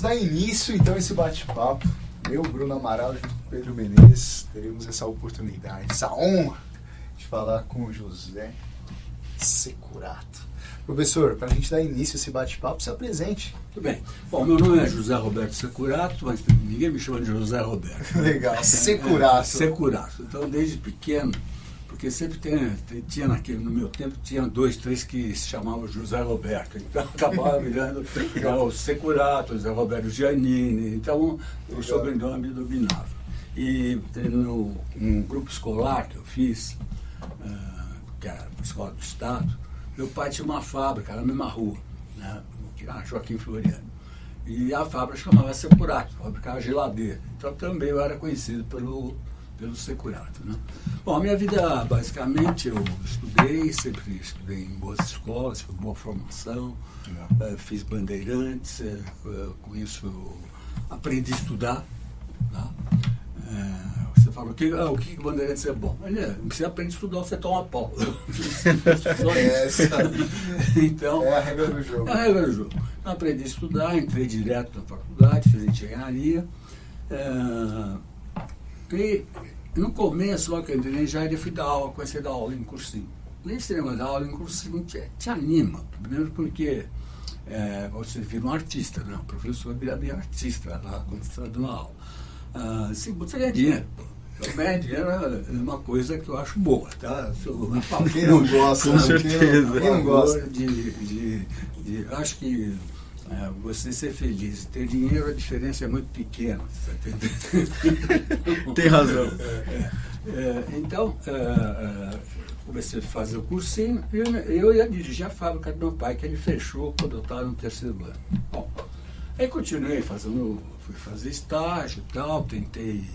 vamos dar início então a esse bate-papo. Eu, Bruno Amaral, junto com Pedro Menezes, teremos essa oportunidade, essa honra de falar com o José Securato. Professor, para a gente dar início a esse bate-papo, se apresente. Tudo bem. Bom, meu nome é José Roberto Securato, mas ninguém me chama de José Roberto. Legal, Securato. Securato. Então, desde pequeno, porque sempre tinha no meu tempo, tinha 2, 3 que se chamavam José Roberto. Então, acabava virando o Securato, José Roberto Giannini. Então, o sobrenome me dominava. E num grupo escolar que eu fiz, que era a Escola do Estado, meu pai tinha uma fábrica na mesma rua, né, Joaquim Floriano. E a fábrica chamava Securato, fabricava geladeira. Então também eu era conhecido pelo Securato. Né? Bom, a minha vida, basicamente, eu sempre estudei em boas escolas, tive boa formação, fiz Bandeirantes, com isso eu aprendi a estudar. Tá? Você fala, o que Bandeirantes é bom? Você aprende a estudar, você toma pau. Então, é a regra do jogo. É a regra do jogo. Eu aprendi a estudar, entrei direto na faculdade, fiz engenharia. E no começo, logo que eu entrei na engenharia, fui dar aula, comecei a dar aula em cursinho. Nesse negócio de aula em cursinho te anima. Primeiro porque você vira um artista, né? O professor vira bem artista lá quando você está dando aula. Sim, você ganha dinheiro. Ganhar dinheiro é uma coisa que eu acho boa, tá? Quem não gosta, com certeza. Quem não gosta? Acho que você ser feliz e ter dinheiro, a diferença é muito pequena. Tem razão. Então, comecei a fazer o cursinho e eu ia dirigir a fábrica do meu pai, que ele fechou quando eu estava no 3º ano. Bom, aí continuei fui fazer estágio e tal, tentei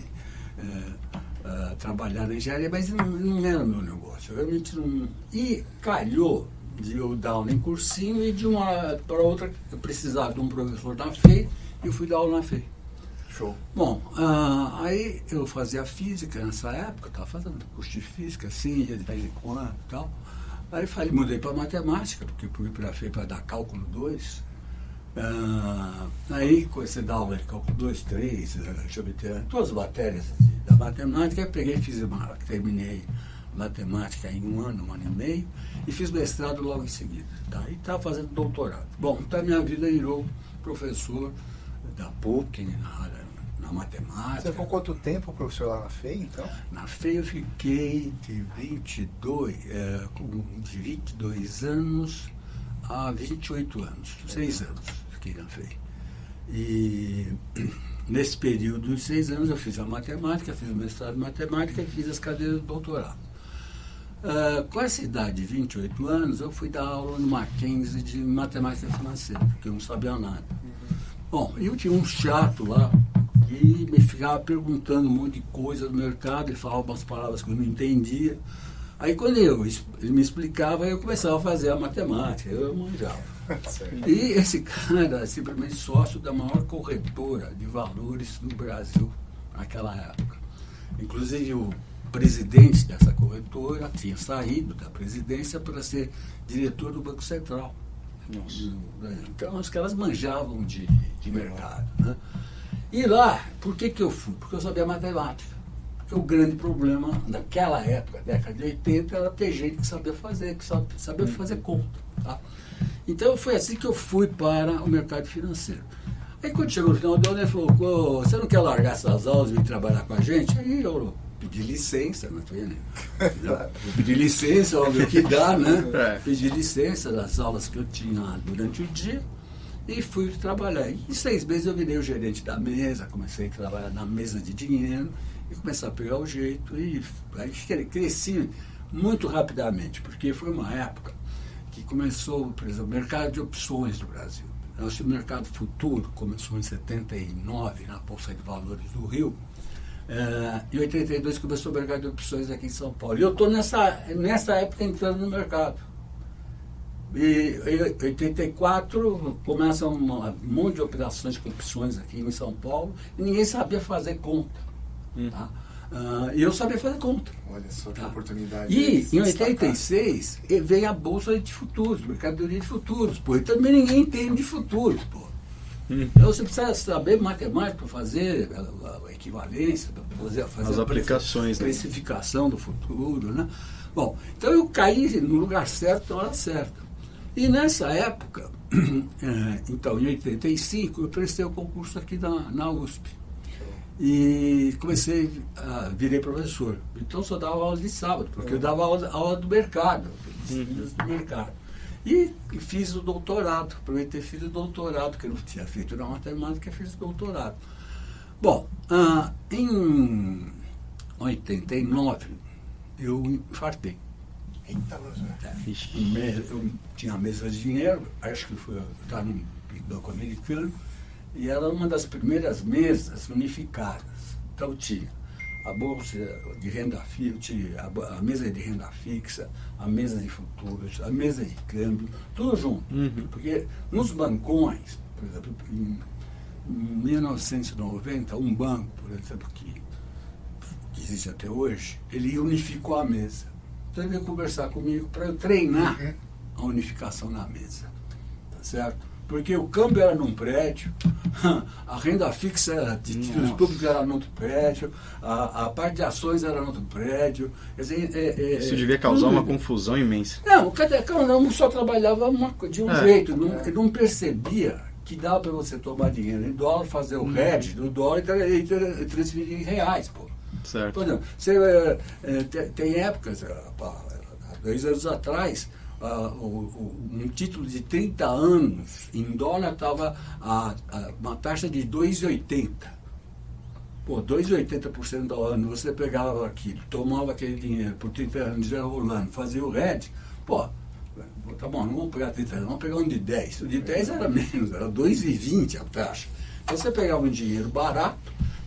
trabalhar na engenharia, mas não era meu negócio. Realmente não. E calhou de eu dar aula em cursinho e de uma para outra eu precisava de um professor da FEI e eu fui dar aula na FEI. Show. Então, aí eu fazia física nessa época, estava fazendo curso de física, assim, de vez em quando e tal. Aí mudei para matemática, porque fui para a FEI para dar cálculo 2. Aí comecei a dar aula de cálculo 2, 3, geometria, todas as matérias da matemática. Aí peguei e terminei matemática em um ano e meio, e fiz mestrado logo em seguida. Tá? E estava fazendo doutorado. Bom, então a minha vida virou professor da PUC, na matemática. Você ficou quanto tempo, professor, lá na FEI, então? Na FEI eu fiquei de 22 anos a 28 anos, 6 anos fiquei na FEI. E nesse período de 6 anos eu fiz a matemática, fiz o mestrado em matemática e fiz as cadeiras de doutorado. Com essa idade de 28 anos, eu fui dar aula no Mackenzie de matemática financeira, porque eu não sabia nada. Bom, eu tinha um chato lá que me ficava perguntando um monte de coisa do mercado, ele falava umas palavras que eu não entendia. Aí quando ele me explicava, eu começava a fazer a matemática, eu manjava. E esse cara era simplesmente sócio da maior corretora de valores do Brasil naquela época. Inclusive o presidente dessa corretora tinha saído da presidência para ser diretor do Banco Central. Nossa. Então os caras manjavam de mercado. Né? E lá, por que eu fui? Porque eu sabia matemática. Porque o grande problema naquela época, década de 80, era ter gente que sabia fazer conta. Tá? Então foi assim que eu fui para o mercado financeiro. Aí quando chegou no final do ano, ele falou, você não quer largar essas aulas e vir trabalhar com a gente? Aí eu pedi licença, não foi, né? Pedi licença, vamos ver o que dá, né? Pedi licença das aulas que eu tinha durante o dia e fui trabalhar. Em 6 meses eu virei o gerente da mesa, comecei a trabalhar na mesa de dinheiro e comecei a pegar o jeito e aí cresci muito rapidamente, porque foi uma época que começou, por exemplo, o mercado de opções do Brasil. O mercado futuro começou em 79 na Bolsa de Valores do Rio. Em 82 começou o mercado de opções aqui em São Paulo. E eu estou nessa época entrando no mercado. E em 84 começa um monte de operações com opções aqui em São Paulo e ninguém sabia fazer conta. Tá? E eu sabia fazer conta. Olha só que oportunidade. E em 86 veio a Bolsa de Futuros, mercadoria de futuros. Pô, e também ninguém entende de futuros. Pô. Então você precisa saber matemática para fazer a equivalência, para fazer as aplicações, a precificação do futuro, né? Bom, então eu caí no lugar certo, na hora certa. E nessa época, então em 85, eu prestei o concurso aqui na USP. E virei professor. Então só dava aula de sábado, porque eu dava aula do mercado, do mercado. E fiz o doutorado, aproveitei e fiz o doutorado, que eu não tinha feito na matemática, fiz o doutorado. Bom, em 89, eu infartei. Eita, Eu tinha a mesa de dinheiro, acho que eu estava num banco americano, e era uma das primeiras mesas unificadas. Então tinha a bolsa de renda fixa, a mesa de renda fixa, a mesa de futuros, a mesa de câmbio, tudo junto. Porque nos bancões, por exemplo, em 1990, um banco, por exemplo, que existe até hoje, ele unificou a mesa. Então ele veio conversar comigo para eu treinar a unificação na mesa. Tá certo? Porque o câmbio era num prédio, a renda fixa era de títulos públicos era num outro prédio, a parte de ações era num outro prédio. Quer dizer, isso devia causar uma confusão imensa. Não, cada um só trabalhava de um jeito, não percebia que dava para você tomar dinheiro em dólar, fazer o hedge do dólar e transferir em reais. Pô. Certo. Por exemplo, tem épocas, há 2 anos atrás, um título de 30 anos em dólar estava uma taxa de 2,80. Pô, 2,80% ao ano, você pegava aquilo, tomava aquele dinheiro por 30 anos já rolando, fazia o hedge, pô, tá bom, não vamos pegar 30 anos, vamos pegar um de 10. O de 10 era menos, era 2,20 a taxa. Então você pegava um dinheiro barato,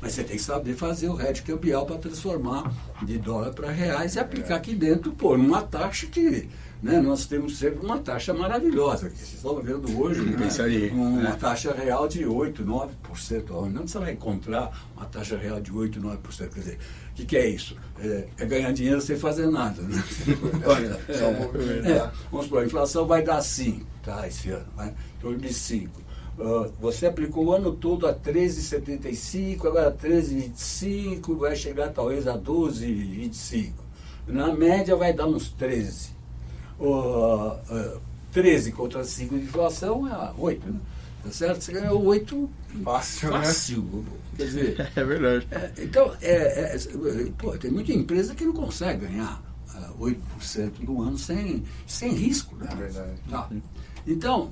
mas você tem que saber fazer o hedge cambial para transformar de dólar para reais e aplicar aqui dentro, pô, numa taxa que... Né, nós temos sempre uma taxa maravilhosa, que vocês estão vendo hoje, uma taxa real de 8%, 9% ao ano. Não você vai encontrar uma taxa real de 8%, 9%. Quer dizer, o que é isso? É ganhar dinheiro sem fazer nada. Né? Vamos supor, a inflação vai dar 5%, tá, esse ano, vai, em torno de 5%. Você aplicou o ano todo a 13,75, agora 13,25, vai chegar talvez a 12,25. Na média vai dar uns 13. 13 contra 5 de inflação é 8, né? Tá certo? Você ganhou 8 fácil. Né? Quer dizer, é verdade. Então, pô, tem muita empresa que não consegue ganhar 8% no ano sem risco. Né? É verdade. Tá. Então,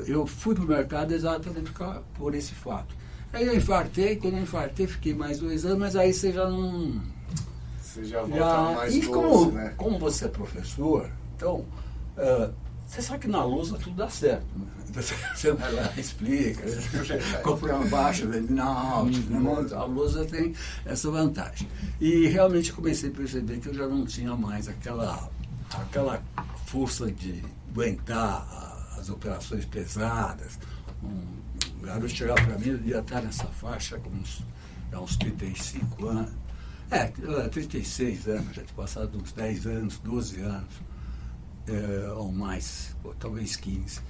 eu fui para o mercado exatamente por esse fato. Aí eu infartei, quando eu infartei, fiquei mais 2 anos, mas aí você já não... Você já volta mais e 12, né? Como você é professor, então, você sabe que na lousa tudo dá certo. Né? Então, você vai lá, explica, compra uma baixa, vende na alta. A lousa tem essa vantagem. E realmente comecei a perceber que eu já não tinha mais aquela força de aguentar as operações pesadas. Um garoto chegar para mim, eu devia estar nessa faixa com uns 35 anos. 36 anos, já tinha passado uns 10 anos, 12 anos, ou mais, ou talvez 15.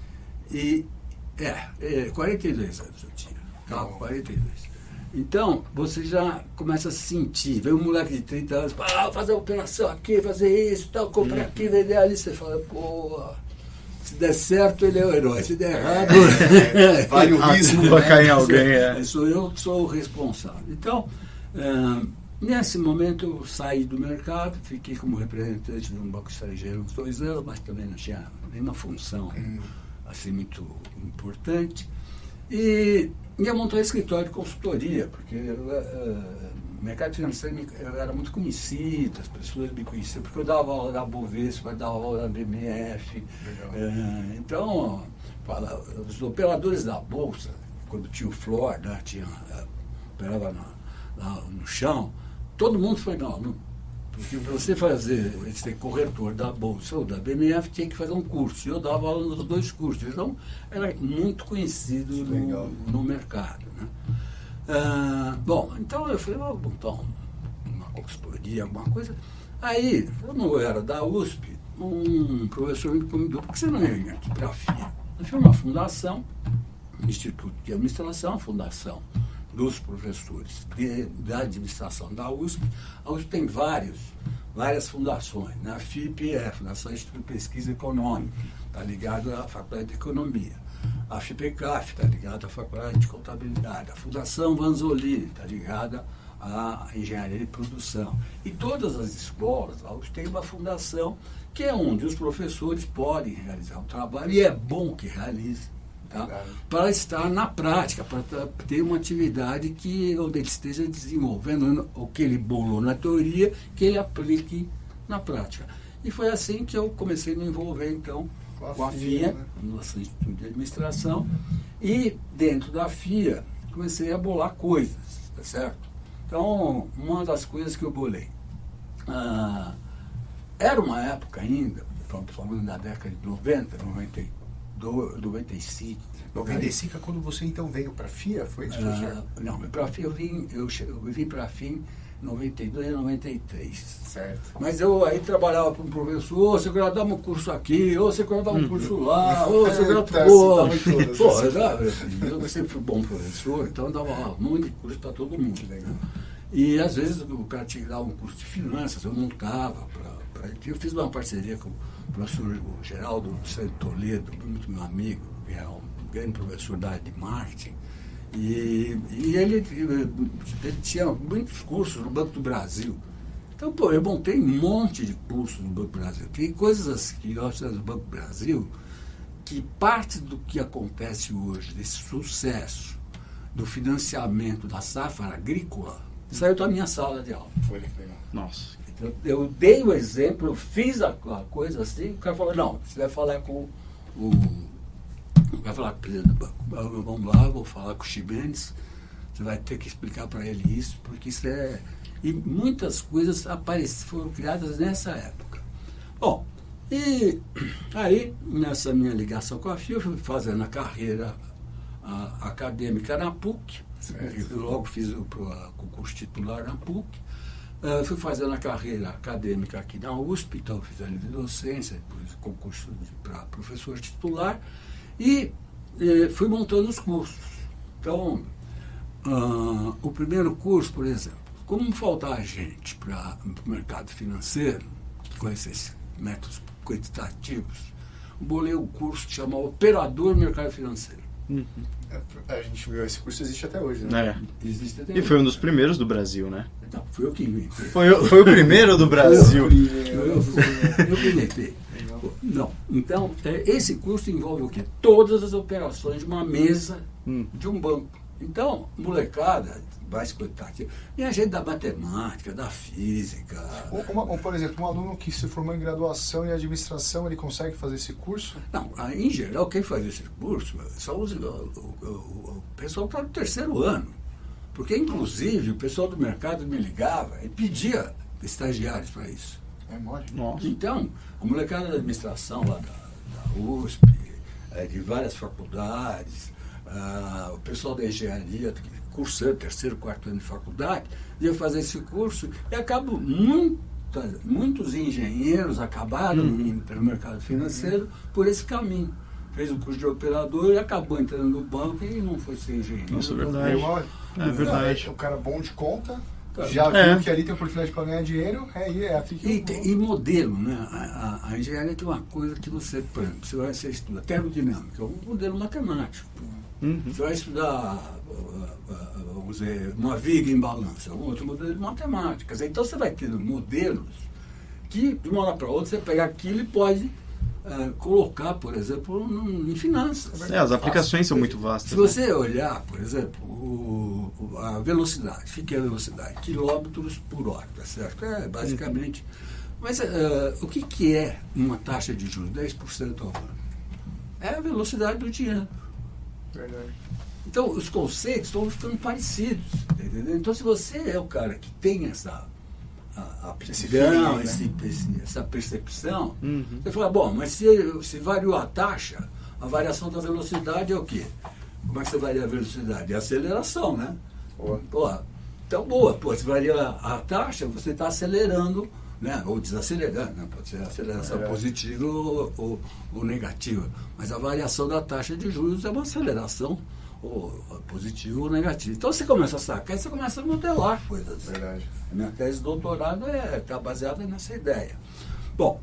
E 42 anos eu tinha, tá? 42. Então, você já começa a sentir, vem um moleque de 30 anos, fazer a operação aqui, fazer isso, tal, comprar aqui, vender ali, você fala, pô, se der certo ele é o herói, se der errado, vale o risco, vai cair em alguém. Sou eu que sou o responsável. Então, nesse momento eu saí do mercado, fiquei como representante de um banco estrangeiro uns 2 anos, mas também não tinha nenhuma função assim muito importante. E ia montar um escritório de consultoria, porque o mercado financeiro era muito conhecido, as pessoas me conheciam, porque eu dava aula da Bovespa, eu dava aula da BMF. Então, os operadores da Bolsa, quando tinha o floor, né, operava lá no chão, todo mundo foi meu aluno. Porque para você ser corretor da Bolsa ou da BMF, tinha que fazer um curso. E eu dava aula nos 2 cursos. Então, era muito conhecido no mercado. Né? Bom, então eu falei, vou montar uma consultoria, alguma coisa. Aí, quando eu era da USP, um professor me convidou, por que você não vem aqui para a FIA? Eu fiz uma fundação, Instituto de Administração, a fundação dos professores da administração da USP. A USP tem várias fundações, né? A FIP é a Fundação Instituto de Pesquisa Econômica, está ligada à Faculdade de Economia. A FIPECAF está ligada à Faculdade de Contabilidade. A Fundação Vanzolini está ligada à Engenharia de Produção. E todas as escolas, a USP tem uma fundação que é onde os professores podem realizar um trabalho, e é bom que realize, tá? Para estar na prática, para ter uma atividade onde ele esteja desenvolvendo o que ele bolou na teoria, que ele aplique na prática. E foi assim que eu comecei a me envolver, então, com a FIA, né? No Instituto de Administração, e dentro da FIA comecei a bolar coisas, tá certo? Então, uma das coisas que eu bolei, era uma época ainda, falando da década de 90, 95. 95 é quando você então veio para a FIA? Foi isso? Não, para a FIA eu vim para a FIA em 92 e 93. Certo. Mas eu aí trabalhava para um professor, você quer dar um curso aqui, ou você quer dar um curso lá, ou você quer... Eu sempre fui bom professor, então eu dava um monte de curso para todo mundo. Legal. E às vezes o cara tinha que dar um curso de finanças, eu montava eu fiz uma parceria com o professor Geraldo Santos Toledo, muito meu amigo, que é um grande professor da área de marketing, e ele tinha muitos cursos no Banco do Brasil. Então, eu montei um monte de cursos no Banco do Brasil. Tem coisas que nós fizemos no Banco do Brasil que parte do que acontece hoje, desse sucesso do financiamento da safra agrícola, saiu da minha sala de aula. Foi legal. Nossa. Eu dei o exemplo, eu fiz a coisa assim, o cara falou, não, você vai falar com vai falar com o presidente do banco. Vamos lá, vou falar com o Ximenes, você vai ter que explicar para ele isso, porque isso é... E muitas coisas foram criadas nessa época. Bom, e aí, nessa minha ligação com a FIA, eu fui fazendo a carreira acadêmica na PUC, eu logo fiz o concurso titular na PUC. Fui fazendo a carreira acadêmica aqui na USP, então fiz a livre docência, depois concurso para professor titular, e fui montando os cursos. Então, o primeiro curso, por exemplo, como faltar gente para o mercado financeiro, conhecer esses métodos quantitativos, bolei um curso que chama Operador Mercado Financeiro. A gente viu, esse curso existe até hoje, né? Existe até hoje. E foi um dos primeiros do Brasil, né? Não, fui eu que inventei. Foi o primeiro do Brasil. Eu que inventei. Não. Então, esse curso envolve o quê? Todas as operações de uma mesa de um banco. Então, molecada, mais quantitativa, e a gente da matemática, da física. Por exemplo, um aluno que se formou em graduação em administração, ele consegue fazer esse curso? Não, em geral, quem faz esse curso só o pessoal que está no terceiro ano. Porque, inclusive, o pessoal do mercado me ligava e pedia estagiários para isso. É mole. Nossa. Então, a molecada da administração lá da USP, de várias faculdades, o pessoal da engenharia, cursando terceiro, quarto ano de faculdade, ia fazer esse curso e acabam muitos engenheiros acabaram indo para o mercado financeiro por esse caminho. Fez o curso de operador e acabou entrando no banco e não foi ser engenheiro. Isso é verdade. É verdade. O cara bom de conta, já viu que ali tem oportunidade para ganhar dinheiro, e modelo, né? A engenharia tem uma coisa que você, por exemplo, você estuda termodinâmica, é um modelo matemático. Você vai estudar, vamos dizer, uma viga em balança, um outro modelo de matemática. Então você vai tendo modelos que, de uma hora para outra, você pega aquilo e pode colocar, por exemplo, em finanças. As aplicações são muito vastas. Se você olhar, por exemplo, a velocidade, o que é a velocidade? Quilômetros por hora, tá certo? É basicamente. Mas o que é uma taxa de juros? 10% ao ano. É a velocidade do dinheiro. Verdade. Então, os conceitos estão ficando parecidos. Entendeu? Então, se você é o cara que tem essa aptidão, essa percepção, você fala, bom, mas se variou a taxa, a variação da velocidade é o quê? Como é que você varia a velocidade? É a aceleração, né? Então, se varia a taxa, você está acelerando né? Ou desacelerando, né? Pode ser aceleração positiva ou negativa. Mas a variação da taxa de juros é uma aceleração ou positiva ou negativa. Então você começa a sacar e você começa a modelar coisas. Verdade. A minha tese de doutorado está baseada nessa ideia. Bom,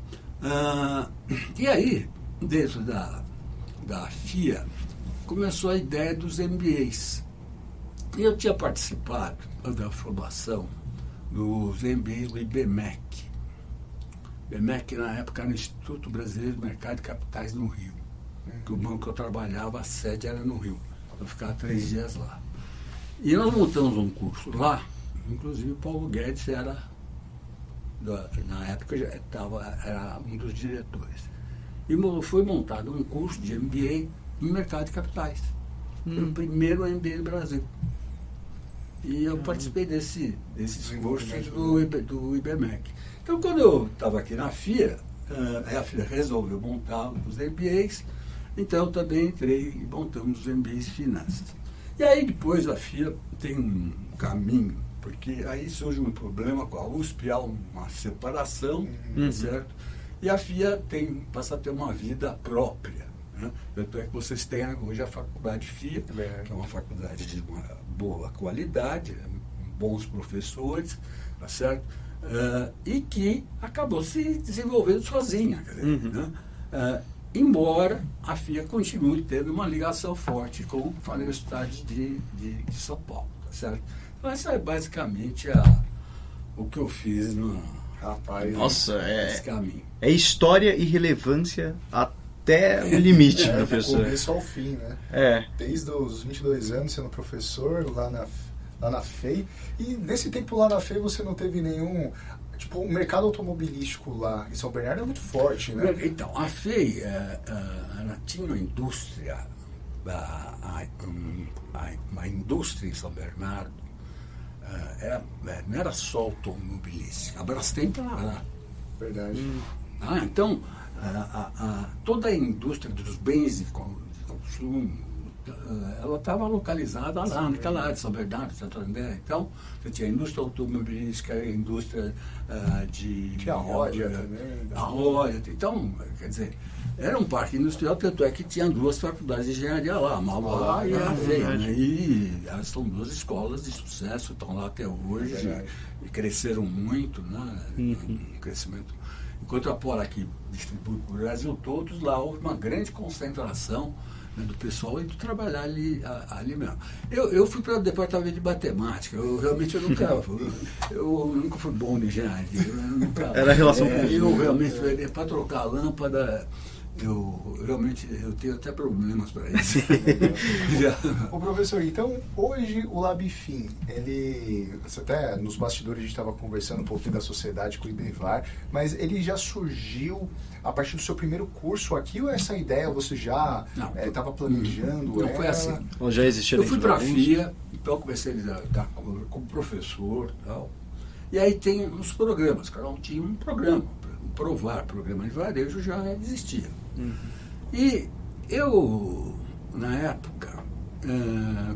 e aí, dentro da FIA, começou a ideia dos MBAs. E eu tinha participado da formação dos MBAs do IBMEC. IBMEC, na época, era o Instituto Brasileiro do Mercado de Capitais no Rio. Que o banco que eu trabalhava, a sede era no Rio. Eu ficava 3 dias lá. E nós montamos um curso lá, inclusive o Paulo Guedes era, na época, era um dos diretores. E foi montado um curso de MBA em mercado de capitais. Foi o primeiro MBA do Brasil. E eu participei desses cursos do IBMEC. Então, quando eu estava aqui na FIA, a FIA resolveu montar os MBAs, então eu também entrei e montamos os MBAs de finanças. E aí depois a FIA tem um caminho, porque aí surge um problema com a USP, há uma separação, certo? E a FIA passa a ter uma vida própria. Né? Tanto é que vocês têm hoje a faculdade FIA, que é uma faculdade de uma boa qualidade, bons professores, tá certo? E que acabou se desenvolvendo sozinha. Quer dizer, né? Embora a FIA continue tendo uma ligação forte com a Universidade de São Paulo, tá certo? Então essa é basicamente o que eu fiz no Nossa, nesse caminho. É história e relevância até o limite, professor. Do começo ao fim, né? Desde os 22 anos sendo professor lá na FEI. E nesse tempo lá na FEI você não teve nenhum... Tipo, o mercado automobilístico lá em São Bernardo é muito forte, né? Então, a FEI, ela tinha uma indústria, uma indústria em São Bernardo, não era só automobilística, a Brastemp era lá. Verdade. Então, toda a indústria dos bens de consumo, ela estava localizada lá, naquela área de São Bernardo, Santo André. Então, você tinha a indústria automobilística, a indústria de... Tinha a Ródia também. A Ródia. Então, quer dizer, era um parque industrial, tanto é que tinha 2 faculdades de engenharia lá, a Mauá e a FEI. Né? E elas são 2 escolas de sucesso, estão lá até hoje, e cresceram muito, né? Um crescimento. Enquanto a Polo aqui distribui para o Brasil todo, lá houve uma grande concentração, né, do pessoal e do trabalhar ali mesmo. Eu fui para o departamento de matemática, eu nunca fui bom de engenharia. Era a relação com eu realmente, para trocar a lâmpada, eu tenho até problemas para isso. Ô professor, então hoje o Labfin, até nos bastidores a gente estava conversando um pouquinho da sociedade com o IBEVAR, mas ele já surgiu a partir do seu primeiro curso aqui, ou essa ideia você já estava planejando? Não, foi assim. Ou já existia? Eu fui para a FIA, então comecei a estar como professor e tal. E aí tem uns programas, cada um tinha um programa. Programa de varejo já existia. E eu, na época,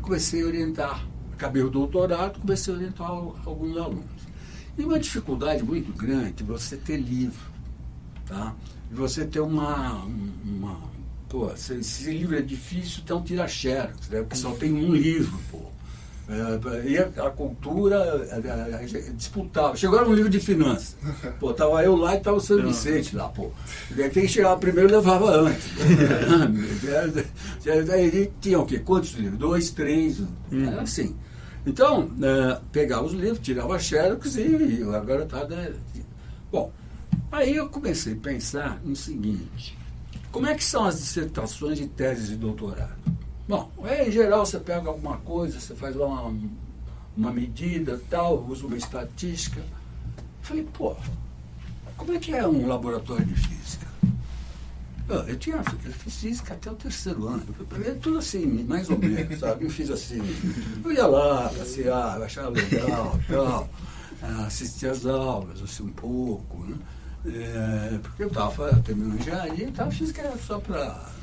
comecei a orientar, acabei o doutorado, comecei a orientar alguns alunos. E uma dificuldade muito grande você ter livro, tá? Você ter se esse livro é difícil, então tira xerox, né? Porque só tem um livro, pô. E a cultura disputava. Chegou um livro de finanças. Pô, tava eu lá e tava o São Vicente lá, pô. Quem que chegava primeiro levava antes. Aí tinha o quê? Quantos livros? 2, 3. Era assim. Então, pegava os livros, tirava xerox e a garotada... Bom, aí eu comecei a pensar no seguinte: como é que são as dissertações de tese de doutorado? Bom, em geral você pega alguma coisa, você faz lá uma medida, tal, usa uma estatística. Falei, pô, como é que é um laboratório de física? Eu fiz física até o 3º ano. Tudo assim, mais ou menos, sabe? Eu fiz assim, eu ia lá, passear, achava legal, tal, assistia às aulas, assim, um pouco, né? Porque eu estava terminando engenharia, então física era só para...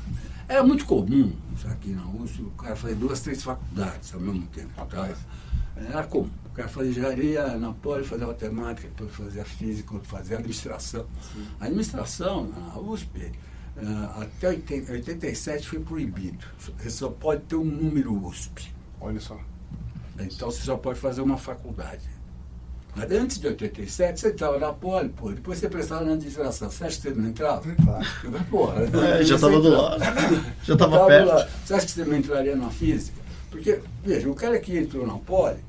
Era muito comum, aqui na USP, o cara fazia 2, 3 faculdades ao mesmo tempo. Tá? Era comum. cara fazia engenharia na Poli, fazia matemática, depois fazia física, fazia administração. A administração, na USP, até 87 foi proibido. Você só pode ter um número USP. Olha só. Então você só pode fazer uma faculdade. Mas antes de 87, você estava na Poli, pô, depois você prestava na administração. Você acha que você não entrava? Claro. Porra, Já estava do lado. Já estava perto. lá. Você acha que você não entraria na física? Porque, veja, o cara que entrou na Poli,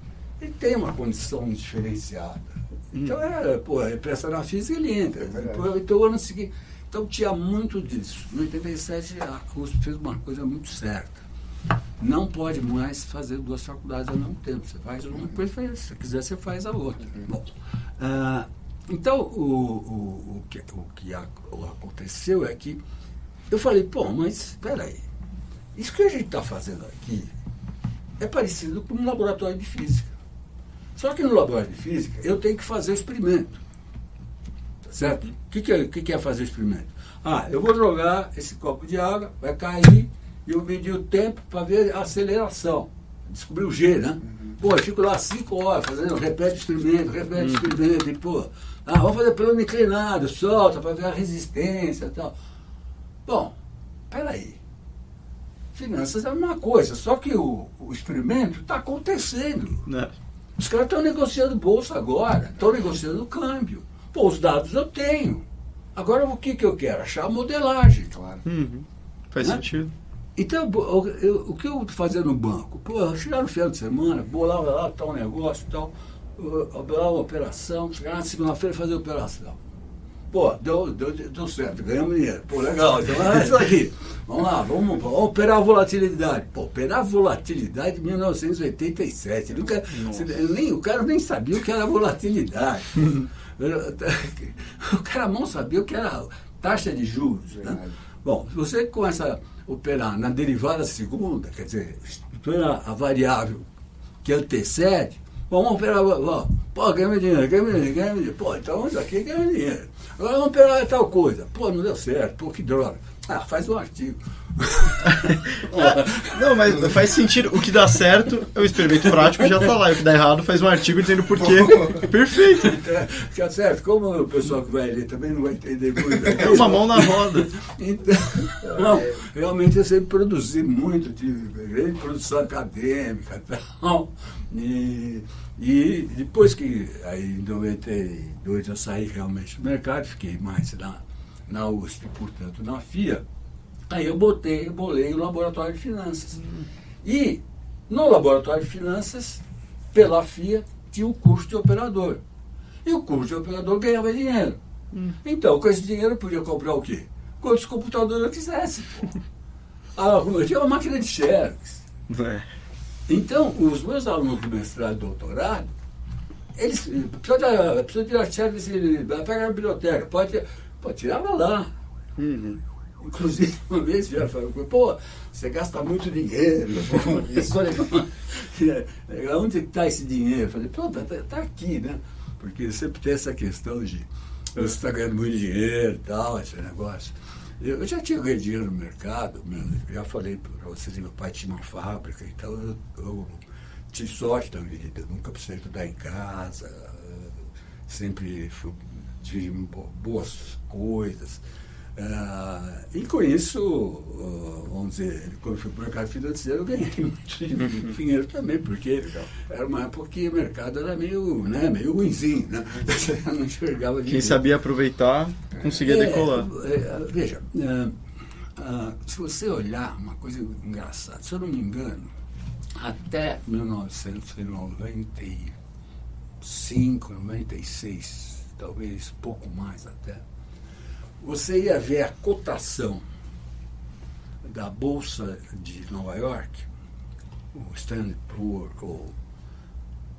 ele tem uma condição diferenciada. Então, ele presta na física, ele entra. Então, o ano seguinte. Então, tinha muito disso. Em 87, a USP fez uma coisa muito certa. Não pode mais fazer 2 faculdades ao mesmo tempo. Você faz uma, depois se quiser, você faz a outra. Bom, então, o que aconteceu é que eu falei, pô, mas espera aí, isso que a gente está fazendo aqui é parecido com um laboratório de física. Só que no laboratório de física eu tenho que fazer o experimento. Tá certo? O que é fazer o experimento? Eu vou jogar esse copo de água, vai cair, e eu medi o tempo para ver a aceleração. Descobri o G, né? Pô, eu fico lá 5 horas fazendo, repete o experimento, e pô, vamos fazer plano inclinado, solta para ver a resistência e tal. Bom, peraí. Finanças é a mesma coisa, só que o experimento está acontecendo. Né? Os caras estão negociando bolsa agora, estão negociando o câmbio. Pô, os dados eu tenho. Agora o que eu quero? Achar a modelagem. Claro. Faz sentido. Então, o que eu fazia no banco? Pô, chegar no final de semana, bolava lá tal negócio e tal, bolava uma operação, chegar na segunda-feira e fazer a operação. Pô, deu certo, ganhamos dinheiro. Pô, legal, então é isso aqui. Vamos lá, vamos operar a volatilidade. Pô, operar a volatilidade de 1987. O cara nem sabia o que era volatilidade. O cara mal sabia o que era taxa de juros. Né? Bom, se você começa a operar na derivada segunda, quer dizer, estrutura a variável que antecede, vamos operar, pô, ganhamos dinheiro. Pô, então isso aqui ganhamos dinheiro. Agora vamos operar tal coisa. Pô, não deu certo, pô, que droga. Faz um artigo. Não, mas faz sentido. O que dá certo é o experimento prático, já está lá. O que dá errado faz um artigo dizendo por quê. Perfeito. Fica certo. Como o pessoal que vai ler também não vai entender muito. É uma mão na roda. Então, realmente eu sempre produzi muito, tive grande produção acadêmica e tal. E depois que, aí em 92 eu saí realmente do mercado, fiquei mais na USP, portanto na FIA, aí eu bolei o laboratório de finanças. E no laboratório de finanças, pela FIA, tinha o curso de operador. E o curso de operador ganhava dinheiro. Então, com esse dinheiro eu podia comprar o quê? Quantos computadores eu quisesse. Eu tinha uma máquina de xerox. Então, os meus alunos do mestrado e doutorado, eles precisam tirar xerox, pega na biblioteca, pode tirava lá. Inclusive, uma vez já falou, pô, você gasta muito dinheiro. Onde está esse dinheiro? Eu falei, pô, tá aqui, né? Porque sempre tem essa questão de você está ganhando muito dinheiro e tal, esse negócio. Eu já tinha ganho dinheiro no mercado, já falei para vocês, meu pai tinha uma fábrica, então eu tive sorte da vida, nunca precisei estudar em casa, sempre tive boas coisas. E com isso, vamos dizer, quando eu fui para o mercado financeiro, eu ganhei muito dinheiro também, porque era uma época que o mercado era meio ruinzinho, né? Você não enxergava dinheiro. Quem sabia aproveitar, conseguia decolar. Veja, se você olhar, uma coisa engraçada, se eu não me engano, até 1995, 96, talvez pouco mais até, você ia ver a cotação da Bolsa de Nova York, o Standard Poor's,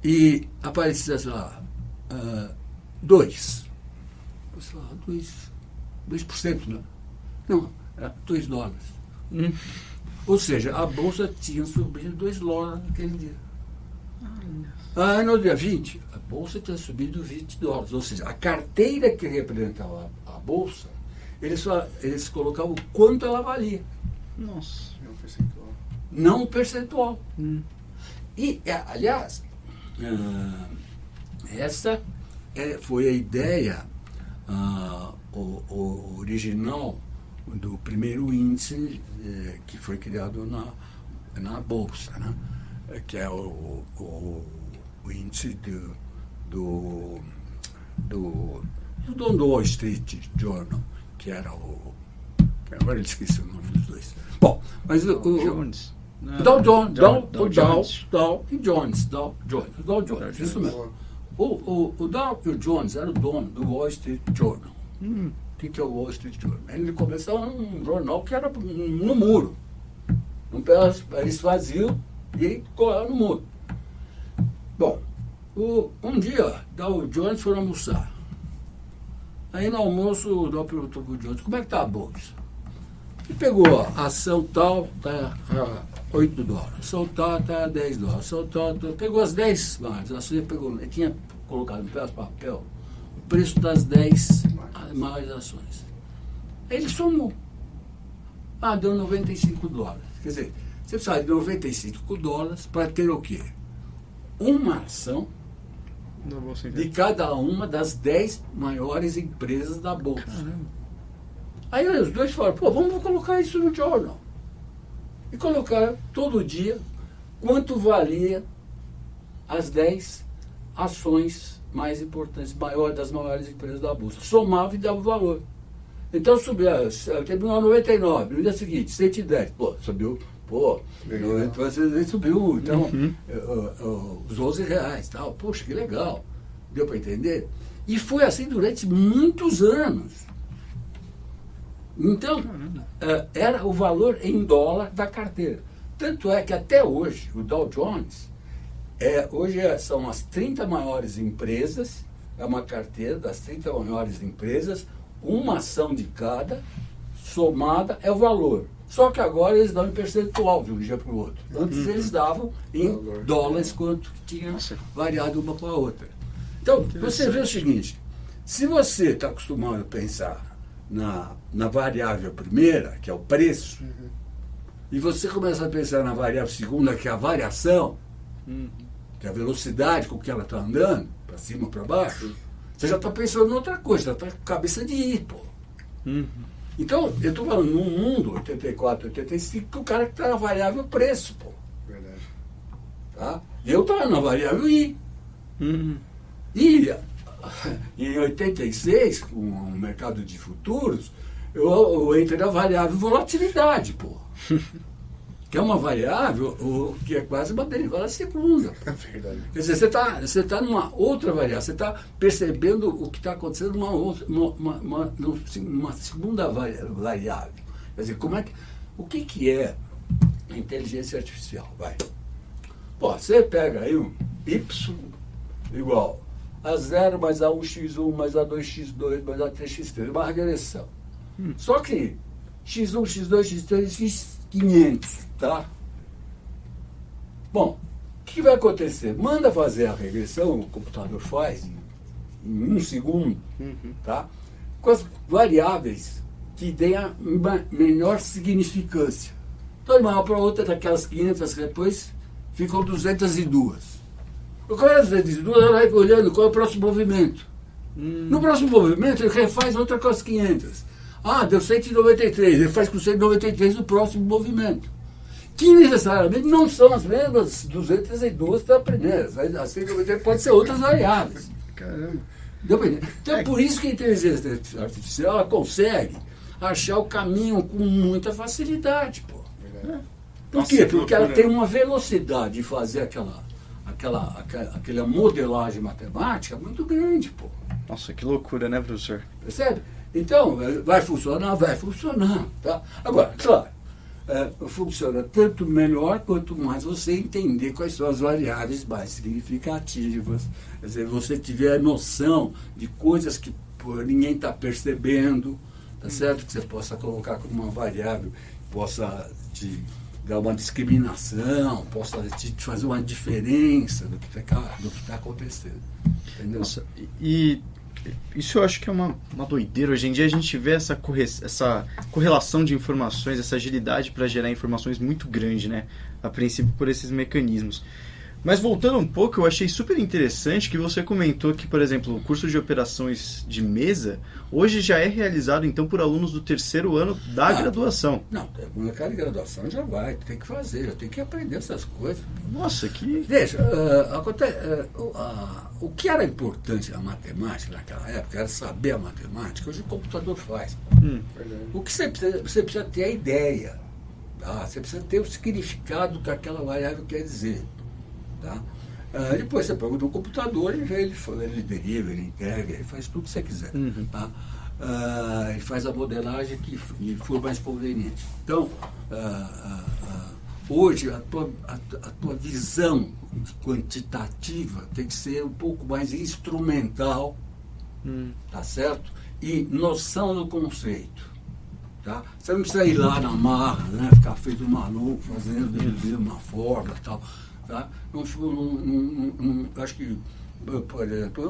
e aparecia lá 2%. Você fala, 2%, né? Não, era $2. Ou seja, a Bolsa tinha subido $2 naquele dia. No dia 20, a Bolsa tinha subido $20. Ou seja, a carteira que representava a Bolsa, eles colocavam quanto ela valia. Nossa. É um percentual. Não um percentual. E, aliás, essa foi a ideia original do primeiro índice que foi criado na Bolsa, né? Que é o índice do dono do Wall Street Journal, que era agora eu esqueci o nome dos dois. Bom, mas o Jones. Dow Jones, Dow Jones, isso mesmo. O Dow Jones era o dono do Wall Street Journal. O que é o Wall Street Journal? Ele começou um jornal que era no muro. Eles faziam e colavam no muro. Bom, um dia, Dow Jones foi almoçar. Aí no almoço, o Dow perguntou para o Jones, como é que está a bolsa? E pegou a ação tal, está a $8, ação tal, está a $10, ação tal, pegou as 10 maiores ações, ele tinha colocado no papel o preço das 10 maiores ações. Aí ele somou. Deu $95. Quer dizer, você precisa de $95 para ter o quê? Uma ação de cada uma das 10 maiores empresas da Bolsa. Caramba. Aí os dois falaram, vamos colocar isso no jornal. E colocaram todo dia quanto valia as 10 ações mais importantes, das maiores empresas da Bolsa. Somava e dava o valor. Então subia, terminou 99, no dia seguinte, 110. Subiu, subiu, então, os R$11, tal. Poxa, que legal. Deu para entender? E foi assim durante muitos anos. Então, era o valor em dólar da carteira. Tanto é que até hoje, o Dow Jones, hoje são as 30 maiores empresas, é uma carteira das 30 maiores empresas, uma ação de cada, somada é o valor. Só que agora eles dão em percentual de um dia para o outro. Antes eles davam em dólares, quanto tinha variado uma para a outra. Então, você vê o seguinte, se você está acostumado a pensar na variável primeira, que é o preço, e você começa a pensar na variável segunda, que é a variação, que é a velocidade com que ela está andando, para cima ou para baixo, você já está pensando em outra coisa, já está com cabeça de ir, pô. Então, eu estou falando num mundo, 84, 85, que o cara que está na variável preço, pô. Verdade. Tá? Eu estava na variável I. E em 86, com o mercado de futuros, eu entrei na variável volatilidade, pô. Que é uma variável que é quase uma derivada segunda. É verdade. Quer dizer, você tá numa outra variável, você está percebendo o que está acontecendo numa segunda variável. Quer dizer, o que é a inteligência artificial? Vai. Você pega aí um Y igual a 0 mais A1x1 mais A2x2 mais A3x3, uma regressão. Só que x1, x2, x3, x500, tá? Bom, o que vai acontecer? Manda fazer a regressão, o computador faz em 1 segundo, tá? Com as variáveis que têm a menor significância. Então, de uma para outra, daquelas 500 depois, ficam 202. Qual é as 202? Ela vai olhando qual é o próximo movimento. No próximo movimento, ele refaz outra com as 500. Deu 193, ele faz com 193 o próximo movimento. Que necessariamente não são as mesmas 202 da primeira. As 193 pode ser outras variáveis. Caramba. Então é por isso que a inteligência artificial ela consegue achar o caminho com muita facilidade. Pô. Por quê? Porque ela tem uma velocidade de fazer aquela modelagem matemática muito grande. Pô. Nossa, que loucura, né, professor? Percebe? Então, vai funcionar? Vai funcionar. Tá? Agora, claro, funciona tanto melhor quanto mais você entender quais são as variáveis mais significativas. Quer dizer, você tiver noção de coisas que ninguém está percebendo, tá certo? Que você possa colocar como uma variável, possa te dar uma discriminação, possa te fazer uma diferença do que está acontecendo. Entendeu? Nossa, e isso eu acho que é uma doideira. Hoje em dia a gente vê essa correlação de informações, essa agilidade para gerar informações muito grande, né? A princípio por esses mecanismos. Mas voltando um pouco, eu achei super interessante que você comentou que, por exemplo, o curso de operações de mesa hoje já é realizado, então, por alunos do terceiro ano da graduação. Não, molecada de graduação já vai, tem que fazer, já tem que aprender essas coisas. Nossa, que... Veja, o que era importante na matemática naquela época era saber a matemática, hoje o computador faz. O que você precisa ter a ideia, tá? Você precisa ter o significado que aquela variável quer dizer. Tá? Depois você pergunta no computador, ele deriva, ele integra, ele faz tudo que você quiser. Tá? Ele faz a modelagem que for mais conveniente. Então, hoje a tua visão quantitativa tem que ser um pouco mais instrumental, tá certo? E noção do conceito. Tá? Você não precisa ir lá na marra, né? Ficar feito maluco, fazendo, deduzir uma fórmula e tal. Tá? Acho que, por exemplo,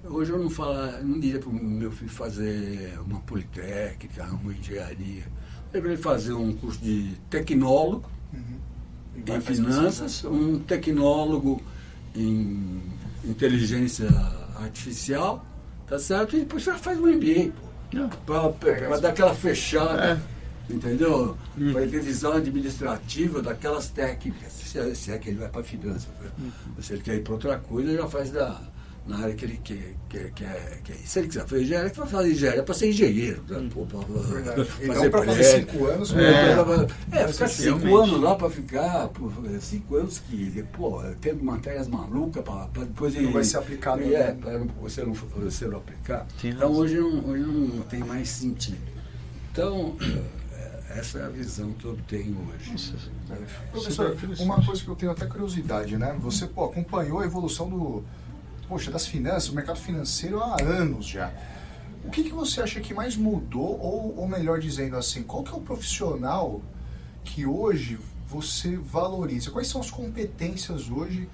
hoje eu não diria para o meu filho fazer uma politécnica, uma engenharia. Eu deveria fazer um curso de tecnólogo em finanças, um tecnólogo em inteligência artificial, tá certo? E depois você faz um MBA, para dar aquela fechada. Entendeu? Para ter visão administrativa daquelas técnicas, se é que ele vai para a finança. Se ele quer ir para outra coisa, já faz na área que ele quer. Se ele quiser fazer engenharia, ele vai fazer engenharia para ser engenheiro. Fazer para fazer 5 anos. Ficar 5 anos lá para ficar, 5 anos que, tendo matérias malucas para depois não vai ser aplicado. Para você não aplicar. Então hoje não tem mais sentido. Então, essa é a visão que eu tenho hoje. Professor, uma coisa que eu tenho até curiosidade, né? Você acompanhou a evolução das finanças, o mercado financeiro há anos já. O que você acha que mais mudou, ou melhor dizendo assim, qual que é o profissional que hoje você valoriza? Quais são as competências hoje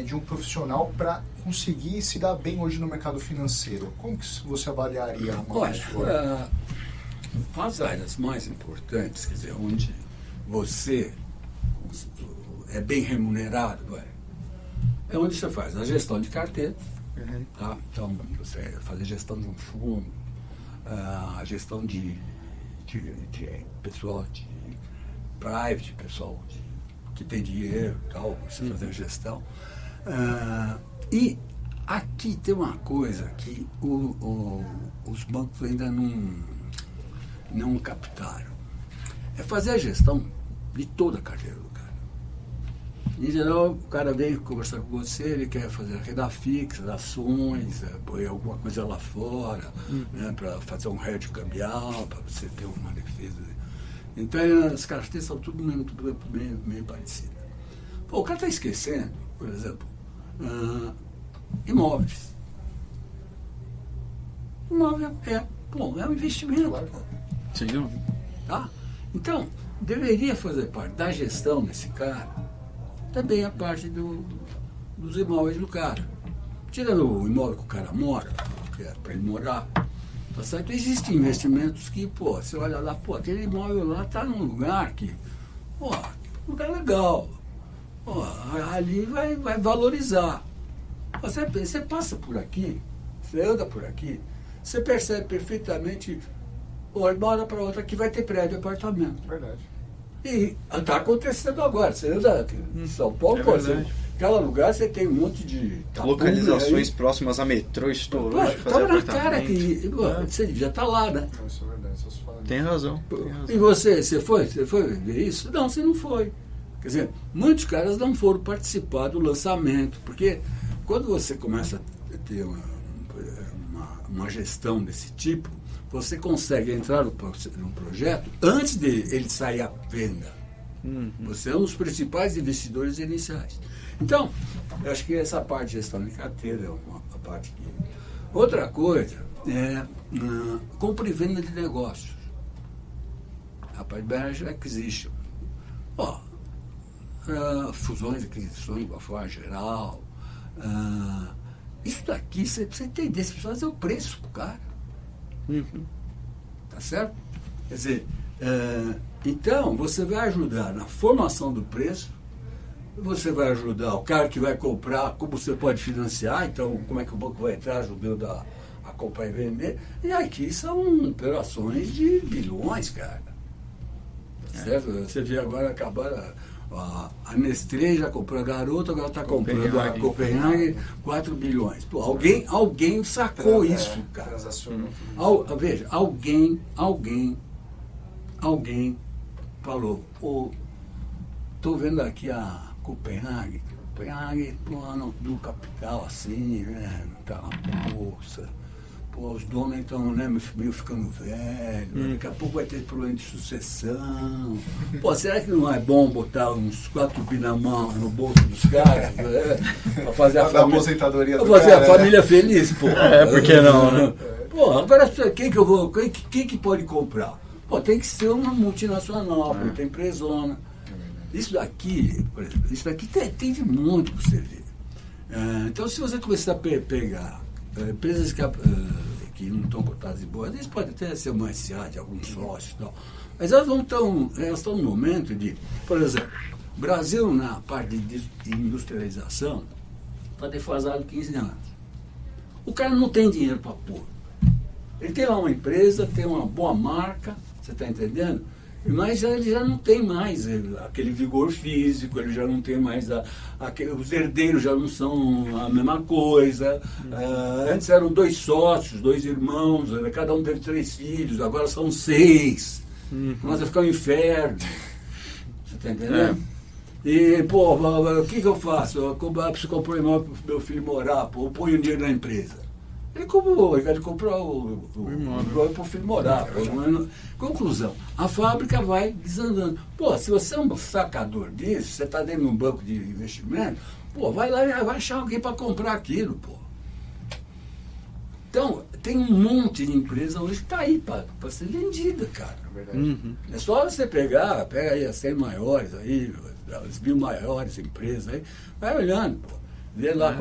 de um profissional para conseguir se dar bem hoje no mercado financeiro? Como que você avaliaria uma pessoa? As áreas mais importantes, quer dizer, onde você é bem remunerado, é onde você faz a gestão de carteira, tá? Então você fazer gestão de um fundo, a gestão de pessoal de private, pessoal que tem dinheiro e tal, você fazer a gestão. E aqui tem uma coisa que os bancos ainda não captaram. É fazer a gestão de toda a carteira do cara. Em geral, o cara vem conversar com você, ele quer fazer a renda fixa, ações, pôr alguma coisa lá fora, né, para fazer um hedge cambial, para você ter uma defesa. Então, as carteiras são tudo meio parecidas. O cara está esquecendo, por exemplo, imóveis. Imóvel é um investimento. Sim. Tá? Então, deveria fazer parte da gestão desse cara também a parte dos imóveis do cara. Tirando o imóvel que o cara mora, que é para ele morar, tá certo? Existem investimentos que, você olha lá, aquele imóvel lá está num lugar que, lugar legal. Ali vai valorizar. Você passa por aqui, você anda por aqui, você percebe perfeitamente, uma hora para outra que vai ter prédio, apartamento. Verdade. E está acontecendo agora. Você anda em São Paulo, cada lugar você tem um monte de localizações próximas a metrô, estourou. Estava na cara que você já está lá, né? Isso é verdade, só se fala Tem razão. E você foi ver isso? Não, você não foi. Quer dizer, muitos caras não foram participar do lançamento, porque quando você começa a ter uma gestão desse tipo, você consegue entrar num projeto antes de ele sair à venda. Você é um dos principais investidores iniciais. Então, eu acho que essa parte de gestão de carteira é uma parte que... Outra coisa é compra e venda de negócios. A parte de Merger Acquisition. Fusões e aquisições de uma forma geral. Isso daqui, você precisa entender, você precisa fazer o preço pro cara. Tá certo? Quer dizer, então você vai ajudar na formação do preço, você vai ajudar o cara que vai comprar, como você pode financiar, então como é que o banco vai entrar ajudando a comprar e vender. E aqui são operações de bilhões, cara. Certo? Você vê agora acabar a Nestlé já comprou a Garoto, agora está comprando a Copenhague 4 bilhões. Pô, alguém sacou isso, cara. Veja, alguém falou, estou vendo aqui a Copenhague, pô, no capital assim, né? Tá na bolsa. Pô, os donos estão, né, meio ficando velhos, daqui a pouco vai ter problema de sucessão. Pô, será que não é bom botar uns 4 bi na mão no bolso dos caras? Né? Pra fazer a família, aposentadoria pra fazer a família feliz, pô. Por que não, né? Pô, agora quem que pode comprar? Pô, tem que ser uma multinacional, tem empresona. Isso daqui, por exemplo, tem de muito para você ver. Então, se você começar a pegar empresas que não estão cotadas em bolsa, eles podem até ser uma SA de alguns sócios e tal, mas elas estão no momento de, por exemplo, o Brasil na parte de industrialização está defasado 15 anos. O cara não tem dinheiro para pôr. Ele tem lá uma empresa, tem uma boa marca, você está entendendo? Mas ele já não tem mais aquele vigor físico, ele já não tem mais os herdeiros já não são a mesma coisa. Antes eram 2 sócios, 2 irmãos, cada um teve 3 filhos, agora são 6. Mas vai ficar um inferno. Você está entendendo? E, pô, o que eu faço? Eu preciso comprar um imóvel para o meu filho morar, pô, eu ponho dinheiro na empresa. Ele comprou, ele comprar o imóvel para o filho morar. Conclusão, a fábrica vai desandando. Pô, se você é um sacador disso, você está dentro de um banco de investimento, pô, vai lá e vai achar alguém para comprar aquilo, pô. Então, tem um monte de empresa hoje que está aí para ser vendida, cara. É verdade. É só você pega aí as 100 maiores aí, as 1000 maiores empresas aí, vai olhando, pô, vê lá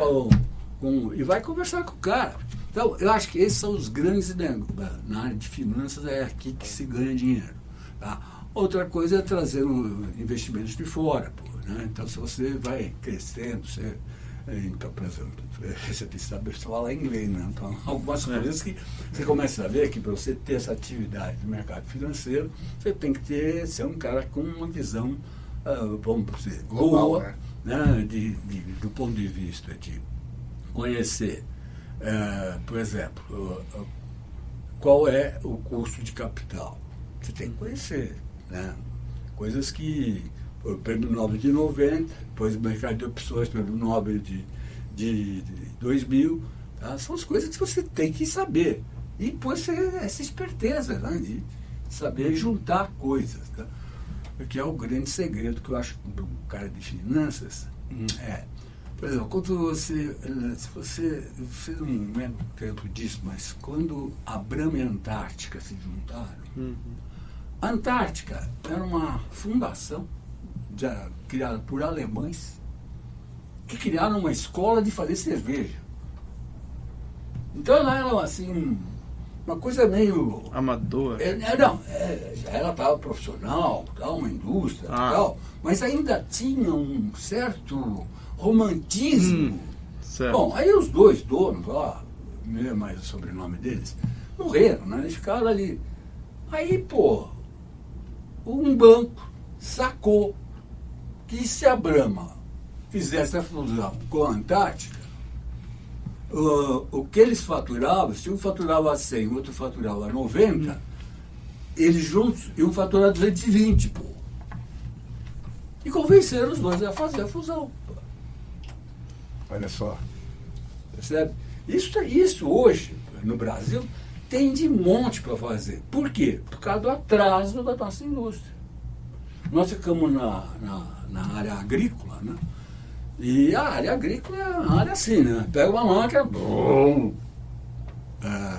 e vai conversar com o cara. Então, eu acho que esses são os grandes negócios. Na área de finanças é aqui que se ganha dinheiro. Tá? Outra coisa é trazer investimentos de fora. Pô, né? Então, se você vai crescendo, então, por exemplo, você tem que saber falar inglês. Né? Então, algumas coisas que você começa a ver que para você ter essa atividade no mercado financeiro, você tem que ser um cara com uma visão, vamos dizer, global, boa, né? Do ponto de vista de conhecer. Por exemplo, qual é o custo de capital? Você tem que conhecer, né? Coisas que o Prêmio Nobel de 90, depois o mercado de opções, Prêmio Nobel de 2000, tá? São as coisas que você tem que saber. E depois essa esperteza, né? De saber juntar coisas, tá? Porque é o grande segredo que eu acho que um cara de finanças por exemplo, quando se você não lembro tempo disso, mas quando a Brahma e a Antártica se juntaram, a Antártica era uma fundação criada por alemães que criaram uma escola de fazer cerveja. Então ela era assim, uma coisa meio amador. Ela estava profissional, uma indústria tal, mas ainda tinha um certo romantismo. Bom, aí os 2 donos lá, não lembro mais o sobrenome deles, morreram, né? Eles ficaram ali. Aí, pô, um banco sacou que se a Brahma fizesse a fusão com a Antártica, o que eles faturavam, se um faturava 100 e o outro faturava 90, eles juntos iam faturar 220, pô. E convenceram os dois a fazer a fusão. Olha só. Percebe? Isso hoje, no Brasil, tem de monte para fazer. Por quê? Por causa do atraso da nossa indústria. Nós ficamos na área agrícola, né? E a área agrícola é uma área assim, né? Pega uma máquina,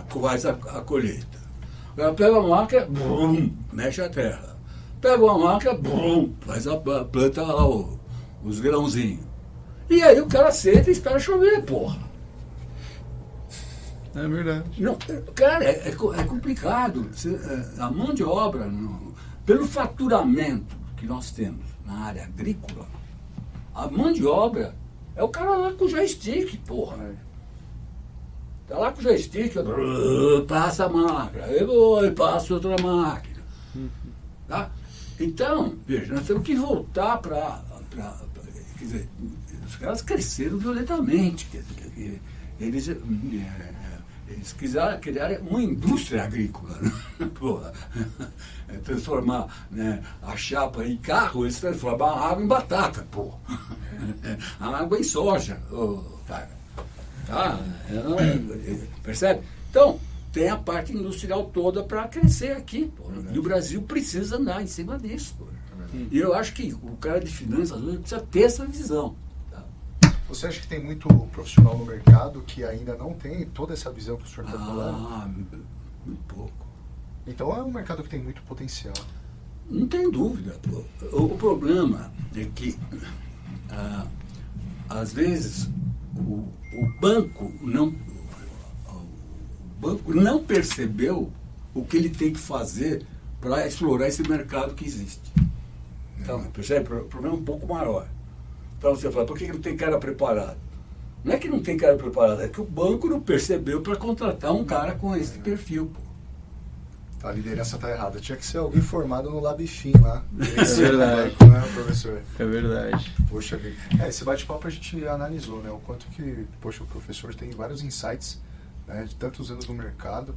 faz a colheita. Pega uma máquina, mexe a terra. Pega uma máquina, faz a planta lá, os grãozinhos. E aí o cara senta e espera chover, porra. É verdade. Não, cara, é complicado. A mão de obra, pelo faturamento que nós temos na área agrícola, A mão de obra é o cara lá com o joystick, porra. Tá lá com o joystick, passa a máquina, passa outra máquina. Tá? Então, veja, nós temos que voltar para. Quer dizer, os caras cresceram violentamente. Eles quiseram criar uma indústria agrícola. Né? Porra. Transformar, né, a chapa em carro, eles transformam a água em batata, porra. A água em soja, cara. Tá? Percebe? Então, tem a parte industrial toda para crescer aqui. Porra. E o Brasil precisa andar em cima disso. Porra. E eu acho que o cara de finanças precisa ter essa visão. Você acha que tem muito profissional no mercado que ainda não tem toda essa visão que o senhor está falando? Muito pouco. Então é um mercado que tem muito potencial. Não tem dúvida. O problema é que, às vezes, o banco não percebeu o que ele tem que fazer para explorar esse mercado que existe. Então, percebe? O problema é um pouco maior. Para você falar, por que não tem cara preparado? Não é que não tem cara preparado, é que o banco não percebeu para contratar um cara com esse perfil. Pô. A liderança está errada. Tinha que ser alguém formado no Labifim lá. É verdade. Não é, professor? É verdade. Poxa vida. Esse bate-papo a gente analisou, né? O quanto que, poxa, o professor tem vários insights, né, de tantos anos no mercado.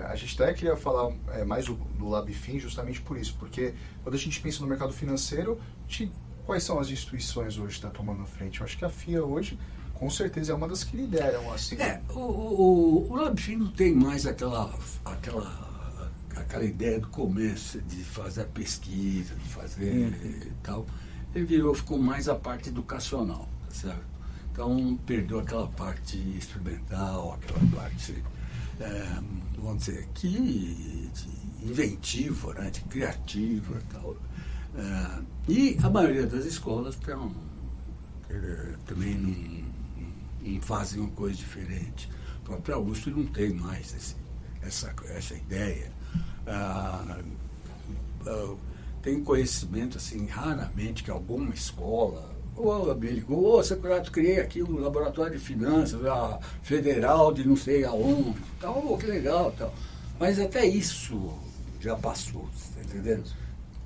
A gente até queria falar mais do Labifim justamente por isso, porque quando a gente pensa no mercado financeiro, quais são as instituições hoje que estão tomando a frente? Eu acho que a FIA hoje, com certeza, é uma das que lideram. Assim. O Labifim não tem mais aquela ideia do começo de fazer a pesquisa, de fazer tal. Ele ficou mais a parte educacional, certo? Então, perdeu aquela parte experimental, aquela parte, vamos dizer aqui, de inventiva, né, de criativa e tal. E a maioria das escolas também não fazem uma coisa diferente. A própria USP não tem mais essa ideia. Tem conhecimento, assim, raramente que alguma escola, me ligou, Securato, criei aqui um laboratório de finanças, a federal de não sei aonde, tal, que legal, tal. Mas até isso já passou, tá entendendo?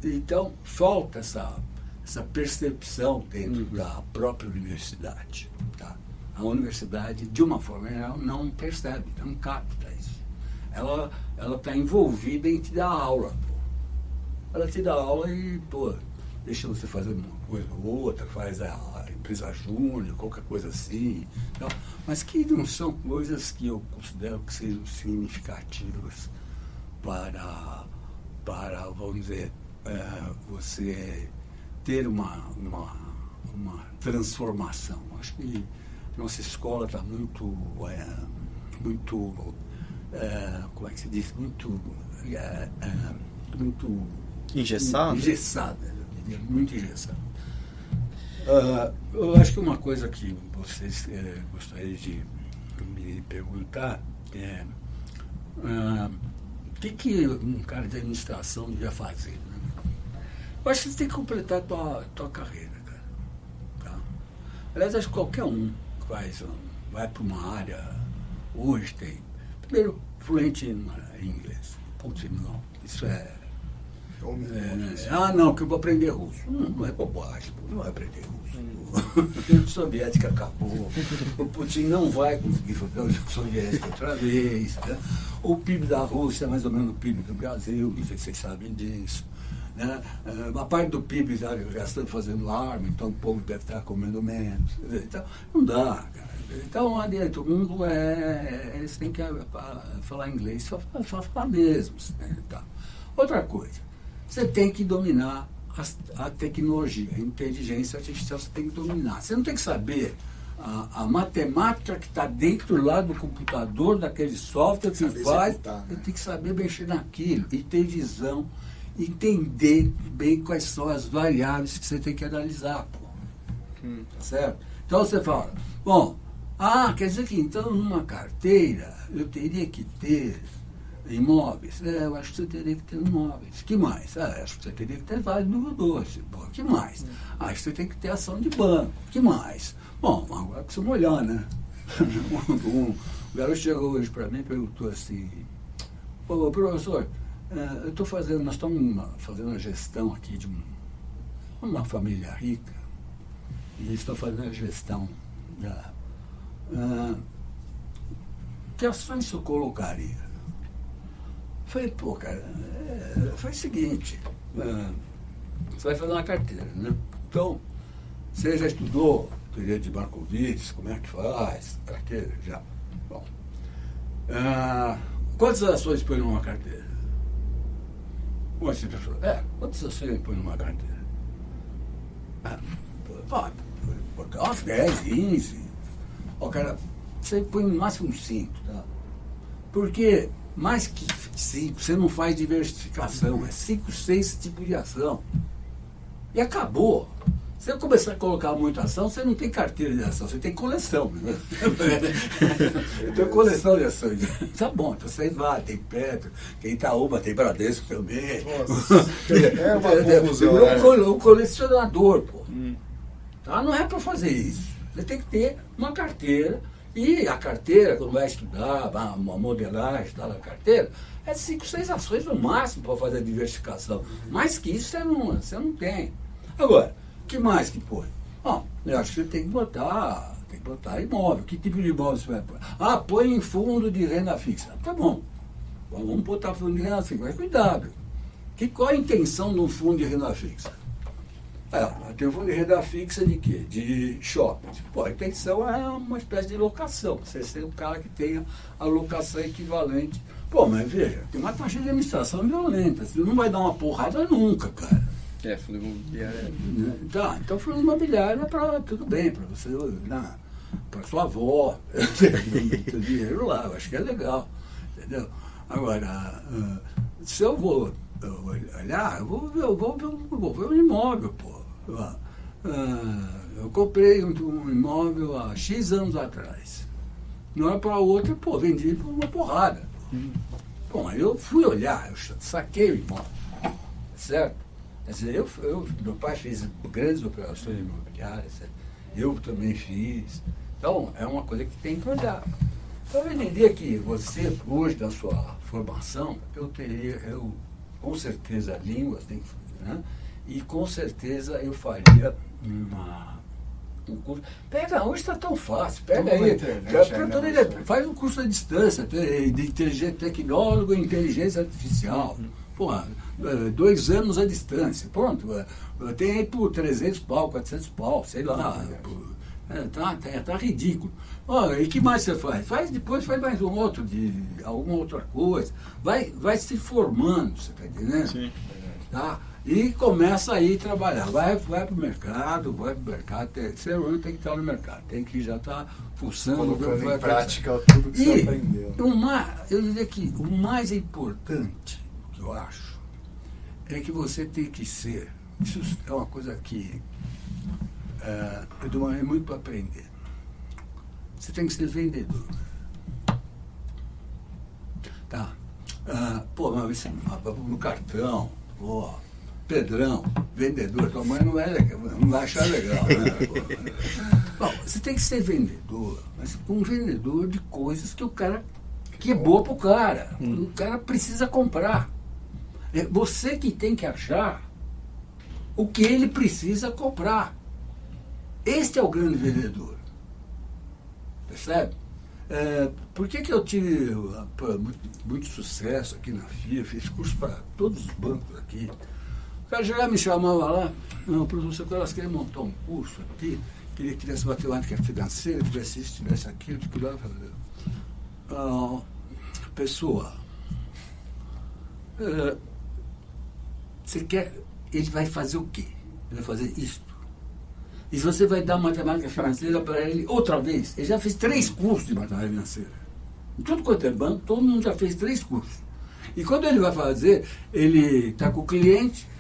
Então, falta essa percepção dentro da própria universidade. Tá? A universidade, de uma forma geral, não percebe, não capta isso. Ela está envolvida em te dar aula. Pô. Ela te dá aula e, pô, deixa você fazer uma coisa ou outra, faz a empresa júnior, qualquer coisa assim. Tal. Mas que não são coisas que eu considero que sejam significativas para vamos dizer, você ter uma transformação. Acho que nossa escola está muito, como é que se diz? Muito engessada? Muito engessada. Eu acho que uma coisa que vocês gostariam de me perguntar é o que um cara de administração devia fazer? Né? Eu acho que você tem que completar a tua carreira, cara. Tá? Aliás, acho que qualquer um que vai para uma área, hoje tem, primeiro, fluente em inglês. Ponto final. Isso não, que eu vou aprender russo. Não é bobagem, não vai aprender russo. A União Soviética acabou. O Putin não vai conseguir fazer a União Soviética outra vez. Né? O PIB da Rússia é mais ou menos o PIB do Brasil, não sei se vocês sabem disso. Né? A parte do PIB está gastando fazendo arma, então o povo deve estar comendo menos. Então, não dá, cara. Então, todo mundo eles têm que falar inglês, só falar mesmo. Né? Tá. Outra coisa, você tem que dominar a tecnologia, a inteligência artificial, você tem que dominar. Você não tem que saber a matemática que está dentro lá do computador, daquele software que faz, você tem que saber mexer naquilo e ter visão, entender bem quais são as variáveis que você tem que analisar. Tá certo? Então você fala, bom, quer dizer que então numa carteira eu teria que ter imóveis. Eu acho que você teria que ter imóveis. Que mais? Acho que você teria que ter Vale do Rio Doce. Pô, que mais? Acho que você tem que ter ação de banco. Que mais? Bom, agora precisa olhar, né? O garoto chegou hoje para mim e perguntou assim, pô, professor, nós estamos fazendo uma gestão aqui de uma família rica, e eles estão fazendo a gestão da... que ações eu colocaria? Falei, pô, cara, foi o seguinte, você vai fazer uma carteira, né? Então, você já estudou teoria de Markowitz, como é que faz, carteira, já. Bom, quantas ações põe numa carteira? Uma simples pessoa, quantas ações põe numa carteira? Umas 10, 15. Ó, cara, você põe no máximo 5, tá? Porque mais que 5, você não faz diversificação, é 5, 6 tipos de ação. E acabou. Se eu começar a colocar muita ação, você não tem carteira de ação, você tem coleção. Né? Eu tenho coleção de ações. Tá bom, então você vai, tem Petro, tem Itaúba, tem Bradesco também. Nossa, é uma confusão. Um colecionador, pô. Tá? Não é para fazer isso. Você tem que ter uma carteira. E a carteira, quando vai estudar, uma modelagem da carteira, é 5, 6 ações no máximo para fazer a diversificação. Mais que isso você não tem. Agora, o que mais que põe? Eu acho que você tem que botar imóvel. Que tipo de imóvel você vai pôr? Põe em fundo de renda fixa. Tá bom. Vamos botar fundo de renda fixa. Mas cuidado. Qual a intenção de um fundo de renda fixa? Tem um fundo de renda fixa de quê? De shopping. Pô, a intenção é uma espécie de locação. Você ser um cara que tenha a locação equivalente. Pô, mas veja, tem uma taxa de administração violenta. Você não vai dar uma porrada nunca, cara. Fundo imobiliário. Tá, então fundo imobiliário é para tudo bem, para você, para sua avó, ter dinheiro lá, eu acho que é legal, entendeu? Agora, se eu vou olhar, eu vou ver um imóvel, pô. Eu comprei um imóvel há X anos atrás. De uma hora para outra, pô, vendi por uma porrada. Bom, aí eu fui olhar, eu saquei o imóvel, certo? Quer dizer, meu pai fez grandes operações imobiliárias, eu também fiz. Então, é uma coisa que tem que olhar. Então, eu entendia que você, hoje, da sua formação, eu com certeza, línguas, né? E com certeza eu faria um curso. Hoje está tão fácil, pega aí, faz um curso à distância, de tecnólogo em inteligência artificial. Porra, 2 anos à distância, pronto, tem aí por 300 pau, 400 pau, sei lá, tá ridículo. E que mais você faz? Depois faz mais um outro, de alguma outra coisa, vai se formando, você está entendendo? Sim. Tá? E começa aí a trabalhar, vai para o mercado, terceiro ano tem que estar no mercado, tem que já estar fuçando. Colocando em prática tudo que você aprendeu. Eu diria que o mais importante, que eu acho, é que você tem que ser, isso é uma coisa que eu demorei muito para aprender, você tem que ser vendedor. Tá? Mas no cartão, Pedrão, vendedor, tua mãe não vai achar legal, né? Bom, você tem que ser vendedor, mas um vendedor de coisas que o cara, que é boa pro cara, o cara precisa comprar. É você que tem que achar o que ele precisa comprar. Este é o grande vendedor. Percebe? Por que eu tive muito sucesso aqui na FIA, fiz curso para todos os bancos aqui. O cara já me chamava lá, professor, elas querem montar um curso aqui, queria que tivesse matemática financeira, tivesse isso, tivesse aquilo, pessoa, você quer, ele vai fazer o quê? Ele vai fazer isto. E você vai dar matemática financeira para ele outra vez. Ele já fez 3 cursos de matemática financeira. Em tudo quanto é banco, todo mundo já fez 3 cursos. E quando ele vai fazer, ele está com o cliente,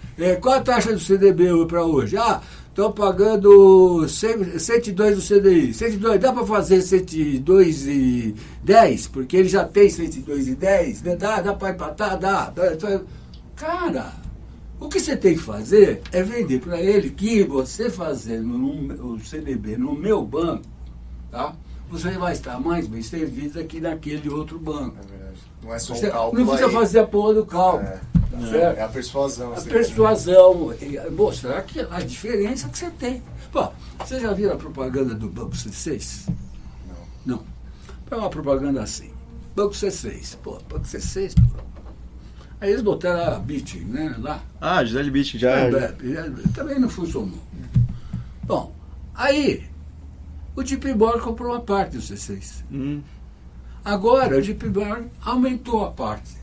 Qual a taxa do CDB para hoje? Estou pagando 102 do CDI. 102, dá para fazer 102,10? Porque ele já tem 102,10, né? Dá para empatar? Dá. Cara, o que você tem que fazer é vender para ele que você fazendo o CDB no meu banco, tá? Você vai estar mais bem servido aqui naquele outro banco. É verdade. Não é só o cálculo. Não precisa fazer a porra do cálculo. É a persuasão. A persuasão, mostrar que a diferença que você tem. Pô, você já viu a propaganda do Banco C6? Não. É uma propaganda assim. Banco C6. Pô, Banco C6, pô. Aí eles botaram a Bit, né, lá. Gisele Bit, já. Também não funcionou. Bom, aí o JP Morgan comprou uma parte do C6. Agora o JP Morgan aumentou a parte.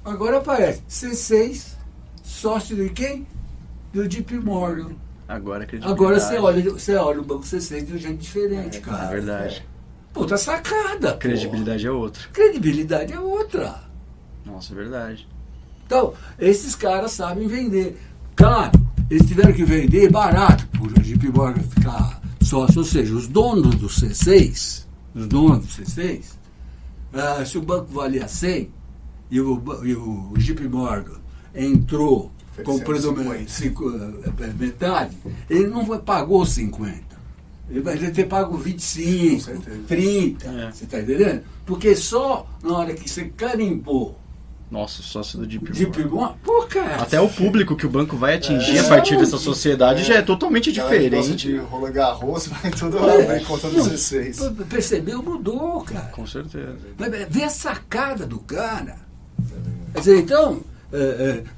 Agora aparece C6, sócio de quem? Do JP Morgan. Agora você olha o Banco C6 de um jeito diferente, cara. É verdade. Puta sacada, pô. Credibilidade é outra. Credibilidade é outra. Nossa, é verdade. Então, esses caras sabem vender. Claro, eles tiveram que vender barato por o JP Morgan ficar sócio. Ou seja, os donos do C6, se o banco valia 100 e o JP Morgan entrou comprando metade, ele não pagou 50. Ele vai ter pago 25, 30, você está entendendo? Porque só na hora que você carimbou. Nossa, sócio do JP Morgan. Pô, cara. Até o público que o banco vai atingir a partir dessa sociedade já é totalmente diferente. De Roland Garros, vai tudo vai contando 16. Percebeu? Mudou, cara. Com certeza. Mas vê a sacada do cara. Quer dizer, então,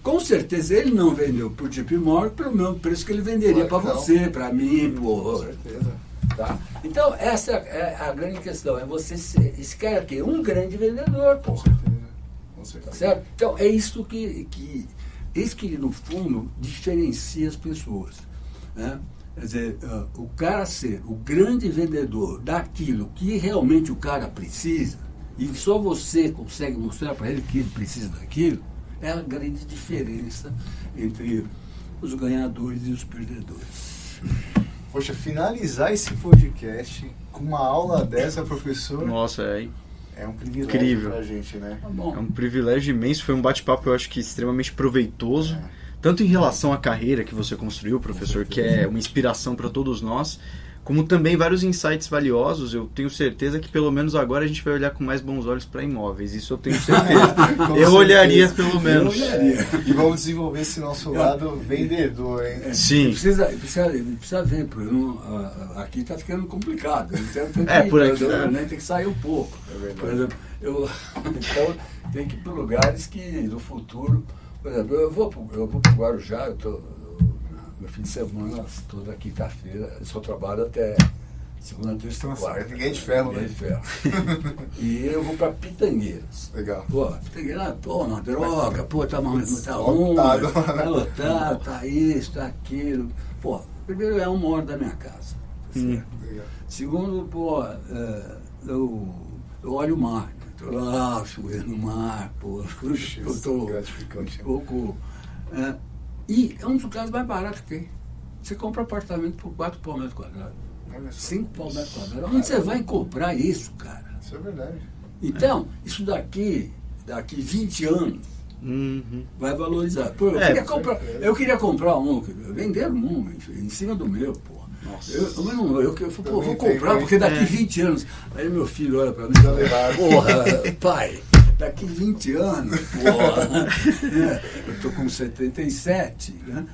com certeza ele não vendeu pro JP Morgan pelo mesmo preço que ele venderia para você, para mim, com certeza. Tá? Então, essa é a grande questão. É você ser, esse cara aqui, um grande vendedor, pô. Com certeza. Tá certo? Então, é isso que no fundo, diferencia as pessoas. Né? Quer dizer, o cara ser o grande vendedor daquilo que realmente o cara precisa, e só você consegue mostrar para ele que ele precisa daquilo, é a grande diferença entre os ganhadores e os perdedores. Poxa, finalizar esse podcast com uma aula dessa, professor... Nossa, é um privilégio incrível pra gente, né? Tá bom. É um privilégio imenso, foi um bate-papo, eu acho que extremamente proveitoso, tanto em relação à carreira que você construiu, professor, que é uma inspiração para todos nós, como também vários insights valiosos. Eu tenho certeza que pelo menos agora a gente vai olhar com mais bons olhos para imóveis, isso eu tenho certeza. Olharia pelo menos. E vamos desenvolver esse nosso lado vendedor, hein? Sim. Precisa ver, aqui está ficando complicado. Por aqui. Tem que sair um pouco. Por exemplo, então tem que ir para lugares que no futuro, por exemplo, eu vou para o Guarujá, meu fim de semana, toda quinta-feira, eu só trabalho até segunda, terça e quarta. Ninguém de ferro, né? E eu vou para Pitangueiras. Legal. Pô, Pitangueiras, uma droga, tá ruim, tá lotado, tá isso, tá aquilo. Pô, primeiro é 1 hora da minha casa. Legal. Segundo, eu olho o mar. Tô lá, chover no mar, eu tô gratificante. Um pouco... E é um dos lugares mais baratos que tem. Você compra apartamento por 4 pau metro quadrado. 5 pau metro quadrado. Onde você vai comprar isso, cara? Isso é verdade. Então, isso daqui 20 anos, vai valorizar. Pô, eu queria comprar um, vender um em cima do meu, pô. Nossa. Eu vou comprar, porque daqui 20 anos. Aí meu filho olha pra mim e fala, porra, pai, daqui 20 anos, porra. Eu tô com 77, né?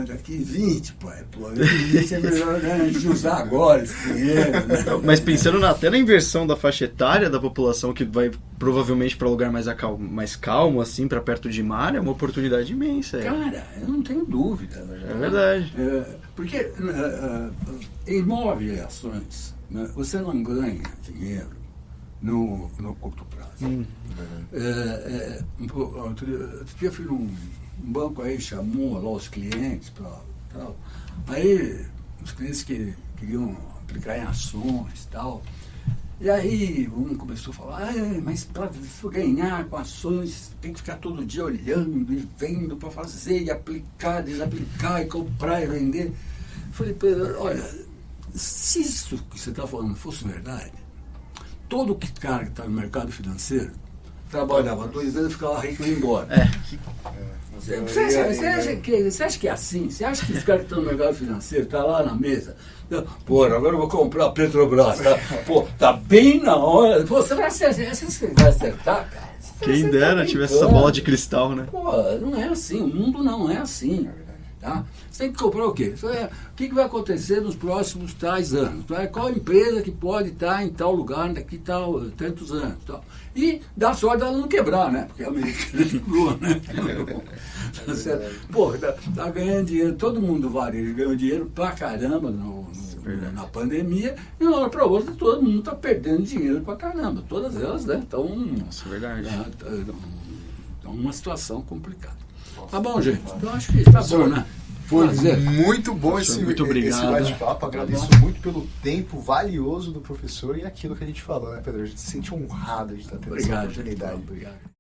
Daqui 20, pai, pô. Daqui 20 é melhor a gente usar agora esse dinheiro, né? Mas pensando até na inversão da faixa etária da população, que vai provavelmente para lugar mais calmo, assim, para perto de mar, é uma oportunidade imensa. Cara, eu não tenho dúvida. É verdade. Porque imóveis e ações, né, você não ganha dinheiro no curto prazo. Outro dia eu fui num banco aí, chamou lá os clientes tal. Aí os clientes que queriam aplicar em ações e tal. E aí um começou a falar, mas para ganhar com ações tem que ficar todo dia olhando e vendo para fazer e aplicar, desaplicar e comprar e vender. Eu falei, Pedro, olha, se isso que você está falando fosse verdade, todo cara que está no mercado financeiro trabalhava 2 anos e ficava rico e ia embora. Você acha que é assim? Você acha que os caras que estão no mercado financeiro estão lá na mesa? Pô, agora eu vou comprar a Petrobras, tá? Pô, tá bem na hora. Pô, você vai acertar, cara? Quem dera tivesse essa bola de cristal, né? Pô, não é assim, o mundo não é assim. Tá? Você tem que comprar o quê? O que vai acontecer nos próximos tais anos? Qual empresa que pode estar em tal lugar daqui tantos anos? Tal. E dá sorte dela não quebrar, né? Porque a americana quebrou, né? Tá certo? Pô, tá ganhando dinheiro, todo mundo varejo ganhou dinheiro pra caramba na pandemia, e uma hora para outra todo mundo está perdendo dinheiro pra caramba. Todas elas, né? Nossa, verdade. Estão numa situação complicada. Tá bom, gente? Então acho que tá bom, né? Foi muito bom esse bate-papo. Agradeço muito pelo tempo valioso do professor e aquilo que a gente falou, né, Pedro? A gente se sente honrado de estar tendo essa oportunidade. Obrigado.